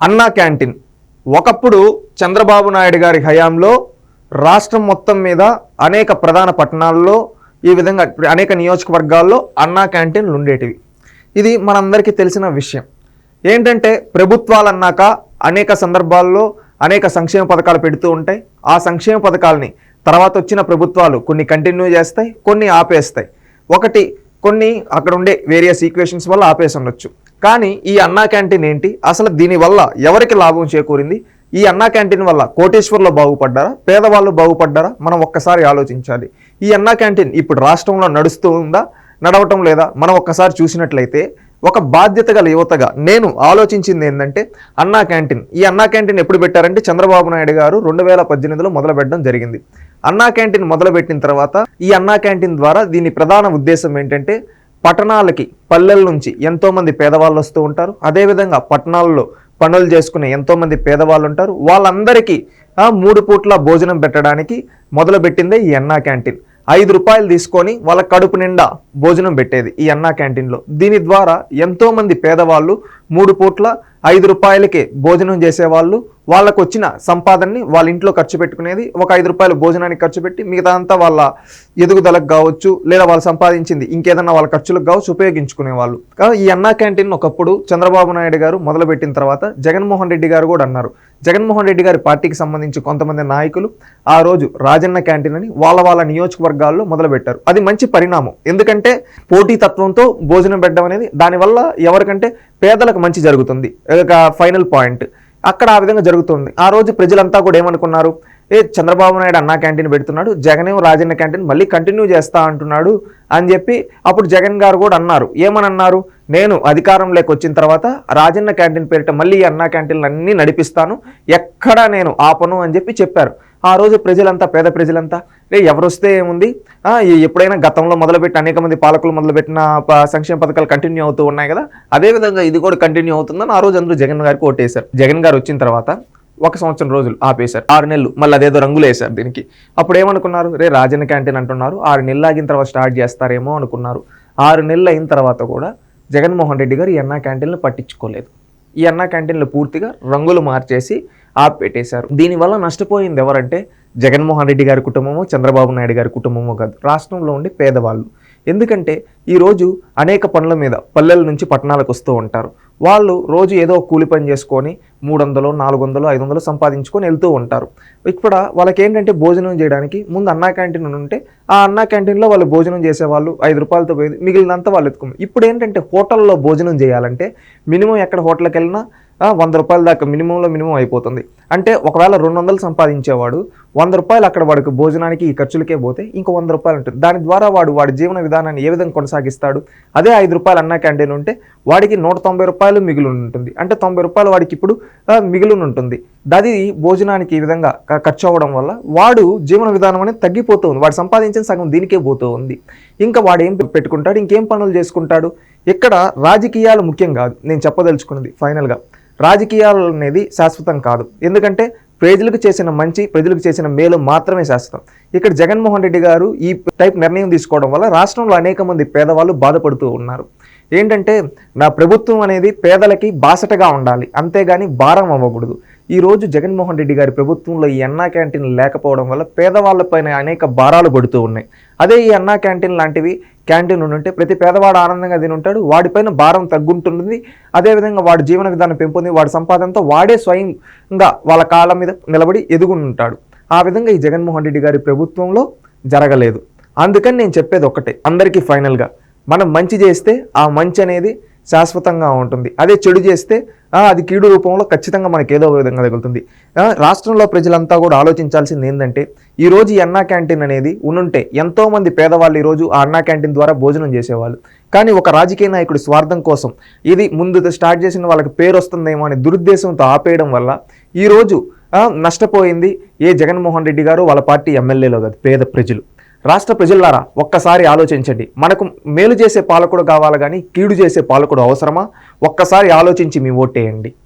అన్నా క్యాంటీన్ ఒకప్పుడు చంద్రబాబు నాయుడు గారి హయాంలో రాష్ట్రం మొత్తం మీద అనేక ప్రధాన పట్టణాల్లో ఈ విధంగా అనేక నియోజకవర్గాల్లో అన్నా క్యాంటీన్లు ఉండేటివి. ఇది మనందరికీ తెలిసిన విషయం. ఏంటంటే ప్రభుత్వాలు అన్నాక అనేక సందర్భాల్లో అనేక సంక్షేమ పథకాలు పెడుతూ ఉంటాయి. ఆ సంక్షేమ పథకాలని తర్వాత వచ్చిన ప్రభుత్వాలు కొన్ని కంటిన్యూ చేస్తాయి, కొన్ని ఆపేస్తాయి. కొన్ని అక్కడ ఉండే వేరియస్ ఈక్వేషన్స్ వల్ల ఆపేసి ఉండొచ్చు. కానీ ఈ అన్నా క్యాంటీన్ ఏంటి, అసలు దీనివల్ల ఎవరికి లాభం చేకూరింది, ఈ అన్నా క్యాంటీన్ వల్ల కోటేశ్వర్లో బాగుపడ్డారా, పేదవాళ్ళు బాగుపడ్డారా, మనం ఒక్కసారి ఆలోచించాలి. ఈ అన్నా క్యాంటీన్ ఇప్పుడు రాష్ట్రంలో నడుస్తూ ఉందా, నడవటం లేదా, మనం ఒక్కసారి చూసినట్లయితే ఒక బాధ్యత గల యువతగా నేను ఆలోచించింది ఏంటంటే ఈ అన్నా క్యాంటీన్ ఎప్పుడు పెట్టారంటే చంద్రబాబు నాయుడు గారు 2018లో మొదలుపెట్టడం జరిగింది. అన్నా క్యాంటీన్ మొదలుపెట్టిన తర్వాత ఈ అన్నా క్యాంటీన్ ద్వారా దీని ప్రధాన ఉద్దేశం ఏంటంటే పట్టణాలకి పల్లెల నుంచి ఎంతోమంది పేదవాళ్ళు వస్తూ ఉంటారు. అదేవిధంగా పట్టణాల్లో పనులు చేసుకునే ఎంతోమంది పేదవాళ్ళు ఉంటారు. వాళ్ళందరికీ 3 పూట్ల భోజనం పెట్టడానికి మొదలుపెట్టిందే ఈ అన్నా క్యాంటీన్. 5 రూపాయలు తీసుకొని వాళ్ళ కడుపు నిండా భోజనం పెట్టేది ఈ అన్నా క్యాంటీన్లో. దీని ద్వారా ఎంతోమంది పేదవాళ్ళు 3 పూట్ల 5 రూపాయలకే భోజనం చేసేవాళ్ళు. వాళ్ళకు వచ్చిన సంపాదనని వాళ్ళ ఇంట్లో ఖర్చు పెట్టుకునేది. ఒక 5 రూపాయలు భోజనానికి ఖర్చు పెట్టి మిగతా అంతా వాళ్ళ ఎదుగుదలకు కావచ్చు, లేదా వాళ్ళు సంపాదించింది ఇంకేదన్నా వాళ్ళ ఖర్చులకు కావచ్చు ఉపయోగించుకునేవాళ్ళు. ఈ అన్నా క్యాంటీన్ ఒకప్పుడు చంద్రబాబు నాయుడు గారు మొదలుపెట్టిన తర్వాత జగన్మోహన్ రెడ్డి గారు కూడా అన్నారు. జగన్మోహన్ రెడ్డి గారి పార్టీకి సంబంధించి కొంతమంది నాయకులు ఆ రోజు రాజన్న క్యాంటీన్ అని వాళ్ళ నియోజకవర్గాల్లో మొదలుపెట్టారు. అది మంచి పరిణామం. ఎందుకంటే పోటీతత్వంతో భోజనం పెట్టడం అనేది దానివల్ల ఎవరికంటే పేదలకు మంచి జరుగుతుంది. ఫైనల్ పాయింట్ అక్కడ ఆ విధంగా జరుగుతుంది. ఆ రోజు ప్రజలంతా కూడా ఏమనుకున్నారు, చంద్రబాబు నాయుడు అన్నా క్యాంటీన్ పెడుతున్నాడు, జగనేమో రాజన్న క్యాంటీన్ మళ్ళీ కంటిన్యూ చేస్తా అంటున్నాడు అని చెప్పి అప్పుడు జగన్ గారు కూడా అన్నారు. ఏమని అన్నారు, నేను అధికారంలోకి వచ్చిన తర్వాత రాజన్న క్యాంటీన్ పేరిట మళ్ళీ అన్నా క్యాంటీన్లు అన్నీ నడిపిస్తాను, ఎక్కడా నేను ఆపను అని చెప్పారు. ఆ రోజు ప్రజలంతా, పేద ప్రజలంతా ఎవరు వస్తే ఏముంది, ఎప్పుడైనా గతంలో మొదలుపెట్టి అనేక మంది పాలకులు మొదలుపెట్టిన సంక్షేమ పథకాలు కంటిన్యూ అవుతూ ఉన్నాయి కదా, అదేవిధంగా ఇది కూడా కంటిన్యూ అవుతుందని ఆ రోజు అందరూ జగన్ గారికి ఓటేశారు. జగన్ గారు వచ్చిన తర్వాత 1 సంవత్సరం రోజులు ఆపేశారు, 6 నెలలు మళ్ళీ అదేదో రంగులు వేశారు దీనికి. అప్పుడు ఏమనుకున్నారు, రాజన్న క్యాంటీన్ అంటున్నారు, 6 నెలలు ఆగిన తర్వాత స్టార్ట్ చేస్తారేమో అనుకున్నారు. 6 నెలలు అయిన తర్వాత కూడా జగన్మోహన్ రెడ్డి గారు ఈ అన్నా క్యాంటీన్లు పట్టించుకోలేదు. ఈ అన్నా క్యాంటీన్లు పూర్తిగా రంగులు మార్చేసి ఆపెట్టేశారు. దీనివల్ల నష్టపోయింది ఎవరంటే జగన్మోహన్ రెడ్డి గారి కుటుంబమో చంద్రబాబు నాయుడు గారి కుటుంబమో కాదు, రాష్ట్రంలో ఉండే పేదవాళ్ళు. ఎందుకంటే ఈరోజు అనేక పనుల మీద పల్లెల నుంచి పట్టణాలకు వస్తూ ఉంటారు. వాళ్ళు రోజు ఏదో కూలి పని చేసుకొని 300, 400, 500 సంపాదించుకొని వెళ్తూ ఉంటారు. ఇక్కడ వాళ్ళకి ఏంటంటే భోజనం చేయడానికి ముందు అన్నా క్యాంటీన్ ఉంటే ఆ అన్నా క్యాంటీన్లో వాళ్ళు భోజనం చేసేవాళ్ళు, 5 రూపాయలతో పోయేది, మిగిలినంతా వాళ్ళు ఎత్తుకున్నారు. ఇప్పుడు ఏంటంటే హోటల్లో భోజనం చేయాలంటే మినిమం ఎక్కడ హోటల్కి వెళ్ళినా 100 రూపాయల దాకా మినిమం అయిపోతుంది. అంటే ఒకవేళ 200 సంపాదించేవాడు 100 రూపాయలు అక్కడ వాడికి భోజనానికి ఈ ఖర్చులకే పోతే ఇంకో 100 రూపాయలు ఉంటుంది. దాని ద్వారా వాడి జీవన విధానాన్ని ఏ విధంగా కొనసాగిస్తాడు. అదే 5 రూపాయలు అన్నా క్యాంటీన్ ఉంటే వాడికి 190 రూపాయలు మిగిలి ఉంటుంది. అంటే 90 రూపాయలు వాడికి ఇప్పుడు మిగిలి ఉంటుంది. అది భోజనానికి ఈ విధంగా ఖర్చు అవ్వడం వల్ల వాడు జీవన విధానం అనేది తగ్గిపోతూ ఉంది. వాడు సంపాదించిన సగం దీనికే పోతూ ఉంది. ఇంకా వాడు ఏం పెట్టుకుంటాడు, ఇంకేం పనులు చేసుకుంటాడు. ఇక్కడ రాజకీయాలు ముఖ్యం కాదు. నేను చెప్పదలుచుకున్నది ఫైనల్గా, రాజకీయాలు అనేది శాశ్వతం కాదు. ఎందుకంటే ప్రజలకు చేసిన మంచి, ప్రజలకు చేసిన మేలు మాత్రమే శాశ్వతం. ఇక్కడ జగన్మోహన్ రెడ్డి గారు ఈ టైప్ నిర్ణయం తీసుకోవడం వల్ల రాష్ట్రంలో అనేక మంది పేదవాళ్ళు బాధపడుతూ ఉన్నారు. ఏంటంటే నా ప్రభుత్వం అనేది పేదలకి బాసటగా ఉండాలి, అంతేగాని భారం అవ్వకూడదు. ఈరోజు జగన్మోహన్ రెడ్డి గారి ప్రభుత్వంలో ఈ అన్నా క్యాంటీన్లు లేకపోవడం వల్ల పేదవాళ్ళపైన అనేక భారాలు పడుతూ ఉన్నాయి. అదే ఈ అన్నా క్యాంటీన్ లాంటివి క్యాంటీన్ ఉంటే ప్రతి పేదవాడు ఆనందంగా తిని ఉంటాడు, వాడిపైన భారం తగ్గుంటుంది. అదేవిధంగా వాడి జీవన విధానం పెంపొంది, వాడి సంపాదనతో వాడే స్వయంగా వాళ్ళ కాళ్ళ మీద నిలబడి ఎదుగుంటాడు. ఆ విధంగా ఈ జగన్మోహన్ రెడ్డి గారి ప్రభుత్వంలో జరగలేదు. అందుకని నేను చెప్పేది ఒక్కటే అందరికీ ఫైనల్గా, మనం మంచి చేస్తే ఆ మంచి అనేది శాశ్వతంగా ఉంటుంది. అదే చెడు చేస్తే అది కీడు రూపంలో ఖచ్చితంగా మనకి ఏదో విధంగా తగులుతుంది. రాష్ట్రంలో ప్రజలంతా కూడా ఆలోచించాల్సింది ఏంటంటే ఈరోజు ఈ అన్నా క్యాంటీన్ అనేది ఉంటే ఎంతోమంది పేదవాళ్ళు ఈరోజు ఆ అన్నా క్యాంటీన్ ద్వారా భోజనం చేసేవాళ్ళు. కానీ ఒక రాజకీయ నాయకుడి స్వార్థం కోసం ఇది ముందు స్టార్ట్ చేసిన వాళ్ళకి పేరు వస్తుందేమో అనే దురుద్దేశంతో ఆపేయడం వల్ల ఈరోజు నష్టపోయింది జగన్మోహన్ రెడ్డి గారు వాళ్ళ పార్టీ ఎమ్మెల్యేలో కాదు, పేద ప్రజలు. రాష్ట్ర ప్రజలారా ఒక్కసారి ఆలోచించండి. మనకు మేలు చేసే పాలకుడు కావాలి కానీ కీడు చేసే పాలకుడు అవసరమా? ఒక్కసారి ఆలోచించి మీ ఓటేయండి.